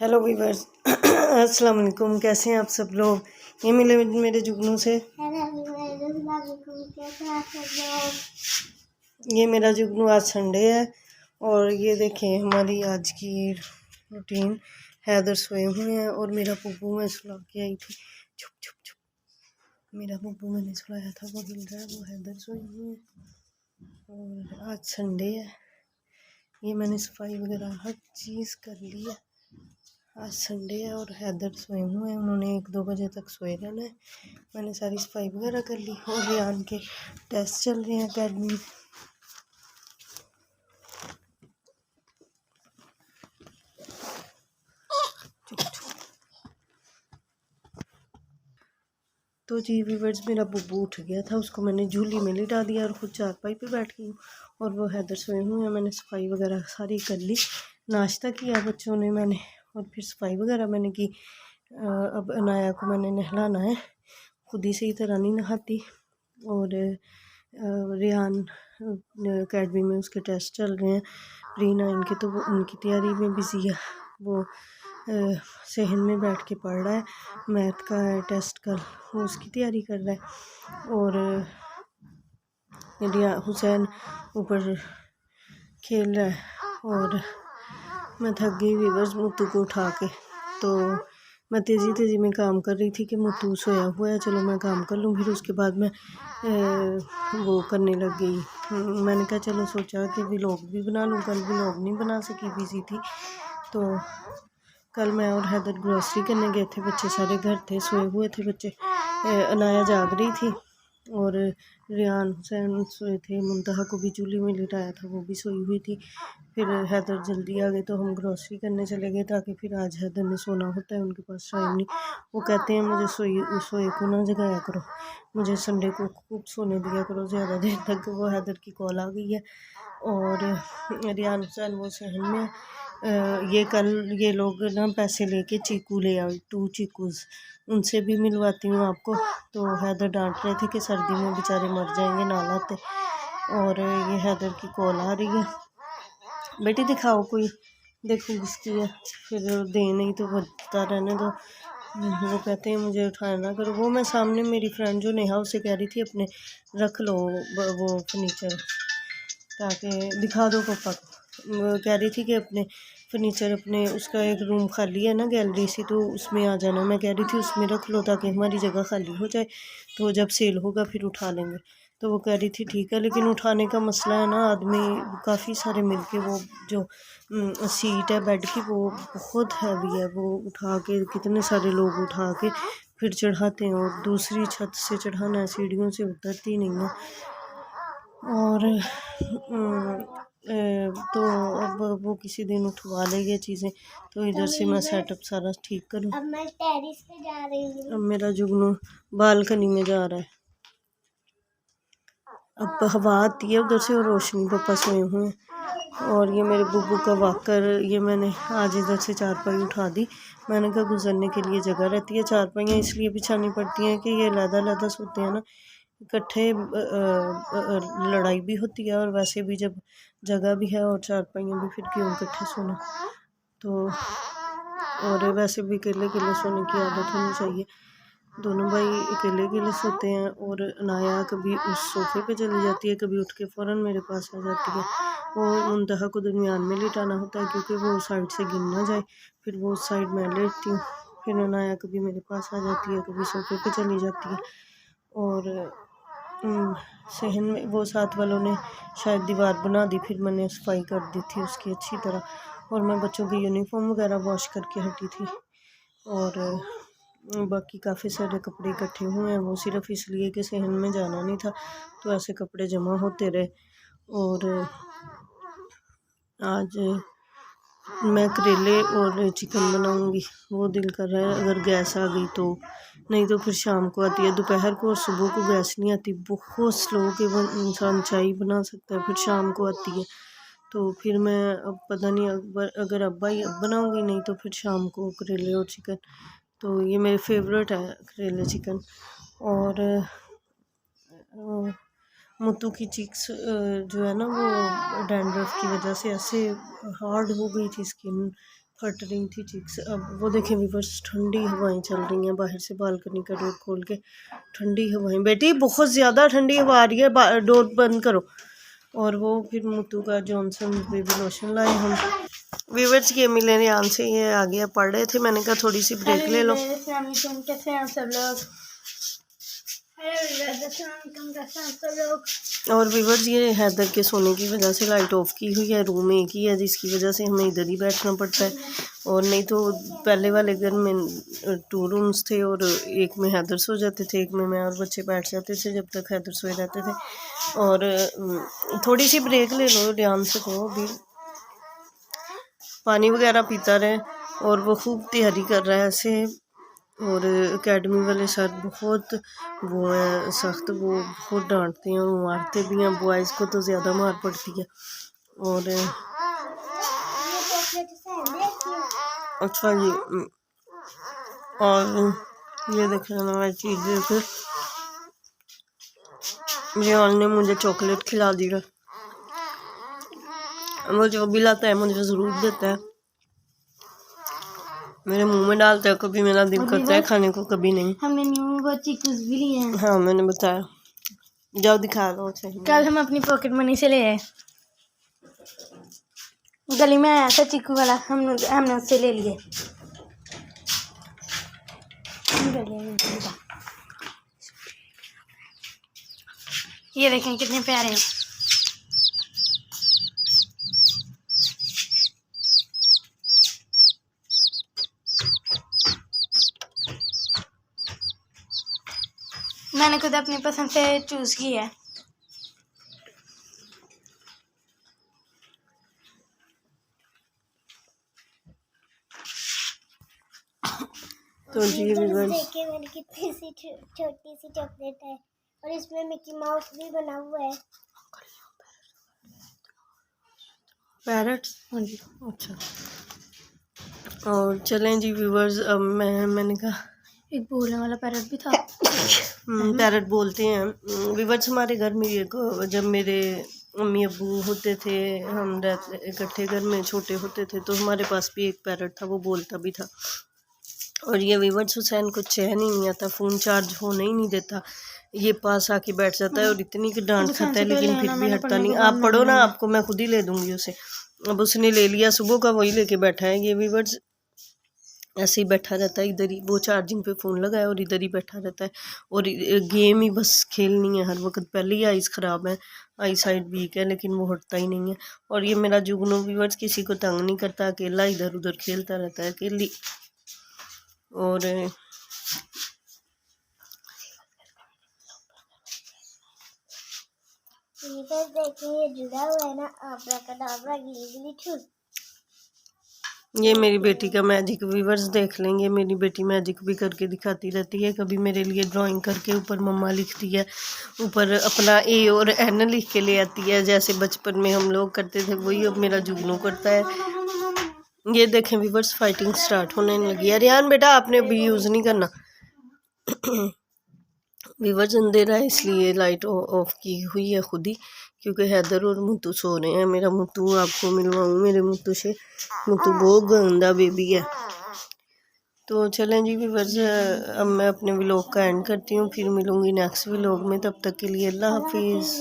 Hello viewers अस्सलाम वालेकुम। कैसे हैं आप सब लोग? ये मिले मेरे जुगनू से। ये मेरा जुगनू, आज संडे है और ये देखें हमारी आज की रूटीन। हैदर सोए हुए हैं और मेरा पुप्पू मैं सुला के आई थी। छुप छुप छुप, मेरा पुप्पू मैंने सुलाया था, वो हिल रहा है, वो हैदर सोए हुए हैं। और आज संडे है, ये मैंने सफाई वगैरह हर चीज़ कर ली है। आज संडे है और हैदर सोए हुए हैं, उन्होंने 1-2 बजे तक सोए रहना है। मैंने सारी सफाई वगैरह कर ली और रियान के टेस्ट चल रहे हैं अकेडमी। तो जी व्यूअर्स, मेरा बुब्बू उठ गया था, उसको मैंने झूली में लिटा दिया और खुद चारपाई पे बैठ गई हूँ और वो हैदर सोए हुए हैं। मैंने सफाई वगैरह सारी कर ली, नाश्ता किया बच्चों ने, मैंने और फिर सफाई वगैरह मैंने की। अब अनाया को मैंने नहलाना है, खुद ही सही तरह नहीं नहाती। और रेहान अकेडमी में उसके टेस्ट चल रहे हैं प्री-9 के, तो वो उनकी तैयारी में बिज़ी है। वो सहन में बैठ के पढ़ रहा है, मैथ का है टेस्ट कल, वो उसकी तैयारी कर रहा है। और रिया हुसैन ऊपर खेल रहा है और मैं थक गई वीवर्स मुत्तू को उठा के। तो मैं तेज़ी में काम कर रही थी कि मुत्तू सोया हुआ है, चलो मैं काम कर लूँ। फिर उसके बाद मैं वो करने लग गई। मैंने कहा चलो सोचा कि व्लॉग भी बना लूँ, कल व्लॉग नहीं बना सकी, बिज़ी थी। तो कल मैं और हैदर ग्रोसरी करने गए थे, बच्चे सारे घर थे, सोए हुए थे बच्चे। अनाया जाग रही थी और रियान हुसैन सोए थे। मुंतहा को भी चूल्हे में लिटाया था, वो भी सोई हुई थी। फिर हैदर जल्दी आ गए तो हम ग्रोसरी करने चले गए, ताकि फिर आज हैदर ने सोना होता है, उनके पास टाइम नहीं। वो कहते हैं मुझे सोए को ना जगाया करो, मुझे संडे को खूब सोने दिया करो ज़्यादा देर तक। वो हैदर की कॉल आ गई है और रियान हुसैन वो सहन में ये लोग ना पैसे लेके चीकू ले आए, 2 चीकूज़, उनसे भी मिलवाती हूँ आपको। तो हैदर डांट रहे थे कि सर्दी में बेचारे मर जाएंगे ना लाते। और ये हैदर की कॉल आ रही है, बेटी दिखाओ कोई, देखो किसकी है, फिर दे नहीं तो बता रहने दो। वो कहते हैं मुझे उठाया ना करो। वो मैं सामने मेरी फ्रेंड जो नेहा, उसे कह रही थी अपने रख लो वो फर्नीचर, ताकि दिखा दो पापा को। कह रही थी कि अपने फर्नीचर, अपने उसका एक रूम खाली है ना गैलरी सी, तो उसमें आ जाना। मैं कह रही थी उसमें रख लो ताकि हमारी जगह खाली हो जाए, तो जब सेल होगा फिर उठा लेंगे। तो वो कह रही थी ठीक है, लेकिन उठाने का मसला है ना, आदमी काफ़ी सारे मिलके, वो जो सीट है बेड की वो बहुत हैवी है, वो उठा के कितने सारे लोग उठा के फिर चढ़ाते हैं, और दूसरी छत से चढ़ाना है, सीढ़ियों से उतरती नहीं है। और तो अब वो किसी दिन उठवा ले ये चीज़ें, तो इधर से मैं सेटअप सारा ठीक करूँ। अब मैं टेरेस पे जा रही हूँ, अब मेरा जुगनू बालकनी में जा रहा है। अब हवा आती है उधर से और रोशनी पापा सोए हुए हैं। और ये मेरे बुब्बू का वाकर, ये मैंने आज इधर से चारपाई उठा दी। मैंने कहा गुजरने के लिए जगह रहती है, चारपाइयाँ इसलिए बिछानी पड़ती हैं कि ये लहदा सोते हैं ना इकट्ठे, लड़ाई भी होती है और वैसे भी जब जगह भी है और चारपाइयाँ भी, फिर क्यों इकट्ठे सोना। तो और वैसे भी अकेले सोने की आदत होनी चाहिए। दोनों भाई अकेले सोते हैं और अनाया कभी उस सोफ़े पे चली जाती है, कभी उठ के फ़ौरन मेरे पास आ जाती है। और मुंतहा को दरमियान में लिटाना होता है क्योंकि वो साइड से गिर ना जाए, फिर वो उस साइड में लेटती हूँ। फिर अनाया कभी मेरे पास आ जाती है, कभी सोफ़े पे चली जाती है। और सहन में वो साथ वालों ने शायद दीवार बना दी, फिर मैंने सफाई कर दी थी उसकी अच्छी तरह। और मैं बच्चों की यूनिफॉर्म वगैरह वॉश करके हटी थी। और बाकी काफ़ी सारे कपड़े इकट्ठे हुए हैं, वो सिर्फ़ इसलिए कि सहन में जाना नहीं था, तो ऐसे कपड़े जमा होते रहे। और आज मैं करेले और चिकन बनाऊंगी, वो दिल कर रहा है, अगर गैस आ गई तो, नहीं तो फिर शाम को आती है। दोपहर को और सुबह को गैस नहीं आती, बहुत स्लो के इंसान चाय बना सकता है, फिर शाम को आती है। तो फिर मैं अब पता नहीं, अगर अब बनाऊंगी, नहीं तो फिर शाम को करेले और चिकन। तो ये मेरे फेवरेट है करेले चिकन। और मुत्तू की चीक्स जो है ना, वो डैंड्रफ की वजह से ऐसे हार्ड हो गई थी स्किन, फट रही थी चीक्स। अब वो देखें व्यूअर्स, ठंडी हवाएं चल रही हैं बाहर से, बालकनी का डोर खोल के ठंडी हवाएं। बेटी बहुत ज़्यादा ठंडी हवा आ रही है, डोर बंद करो। और वो फिर मुत्तू का जॉनसन बेबी लोशन लाए हम। व्यूअर्स ये मिले रियान से, ये आ गया, पढ़ रहे थे, मैंने कहा थोड़ी सी ब्रेक ले लो। और व्यूअर्स ये हैदर के सोने की वजह से लाइट ऑफ की हुई है, रूम एक ही है जिसकी वजह से हमें इधर ही बैठना पड़ता है। और नहीं तो पहले वाले घर में 2 रूम्स थे और एक में हैदर सो जाते थे, एक में मैं और बच्चे बैठ जाते थे जब तक हैदर सोए रहते थे। और थोड़ी सी ब्रेक ले लो, ध्यान से कहो, अभी पानी वगैरह पीता रहे। और वो खूब तैयारी कर रहा है ऐसे। और एकेडमी वाले सर बहुत वो हैं सख्त, वो बहुत डांटते हैं, मारते भी हैं। बॉयज़ को तो ज़्यादा मार पड़ती है। और अच्छा जी, और ये देख लेना, मैं चीज़ देख, रियान ने मुझे चॉकलेट खिला दी है। वो जो भी लाता है मुझे ज़रूर देता है, मेरे मुंह में डालता है, कभी मेरा दिल करता है खाने को, कभी नहीं। हमने न्यू चिक्कूस भी लिए हैं। हाँ मैंने बताया, जाओ दिखा दो। कल हम अपनी पॉकेट मनी से ले आए, गली में आया था चिक्कू वाला, हमने उससे ले लिए। ये देखें कितने प्यारे हैं। मैंने खुद अपनी पसंद से चूज़ किया है। तो जी देखिए मेरी कितनी सी छोटी सी चॉकलेट है, और इसमें मिकी माउस भी बना हुआ है। पैरट, हाँ जी, अच्छा। और चलें जी व्यूवर्स, अब मैंने कहा एक बोलने वाला पैरट भी था। पैरट बोलते हैं व्यूवर्स। हमारे घर में एक, जब मेरे अम्मी अब्बू होते थे, हम रहते इकट्ठे घर में छोटे होते थे, तो हमारे पास भी एक पैरट था, वो बोलता भी था। और ये व्यूवर्स हुसैन को चैन ही नहीं आता, फ़ोन चार्ज होने ही नहीं देता, ये पास आके बैठ जाता है और इतनी की डांट खाता है, लेकिन फिर भी हटता नहीं। आप पढ़ो ना, आपको मैं खुद ही ले दूंगी उसे। अब उसने ले लिया, सुबह का वही लेके बैठा है। ये व्यूवर्स ऐसे ही बैठा रहता है इधर ही, वो चार्जिंग पे फ़ोन लगाया और इधर ही बैठा रहता है, और गेम ही बस खेलनी है हर वक्त। पहले ही आइज़ ख़राब है, आई साइड वीक है, लेकिन वो हटता ही नहीं है। और ये मेरा जुगनू व्यूवर्स किसी को तंग नहीं करता, अकेला इधर उधर खेलता रहता है अकेली। और देखिए जुड़ा हुआ है ना, आब्राकडाब्रा गिली ठुस। ये मेरी बेटी का मैजिक व्यूवर्स देख लेंगे, मेरी बेटी मैजिक भी करके दिखाती रहती है। कभी मेरे लिए ड्राइंग करके ऊपर मम्मा लिखती है, ऊपर अपना ए और एन लिख के ले आती है, जैसे बचपन में हम लोग करते थे, वही अब मेरा जुगनू करता है। ये देखें व्यूवर्स, फाइटिंग स्टार्ट होने लगी है। रियान बेटा आपने भी यूज़ नहीं करना। व्यूवर्स अंधेरा है इसलिए लाइट ऑफ की हुई है खुद ही, क्योंकि हैदर और मुत्तू सो रहे हैं। मेरा मुत्तू आपको मिलवाऊँ मेरे मुत्तू से, मुत्तू बहुत गंदा बेबी है। तो चलें जी व्यूवर्स, अब मैं अपने व्लॉग का एंड करती हूँ, फिर मिलूँगी नेक्स्ट व्लॉग में। तब तक के लिए अल्लाह हाफिज़।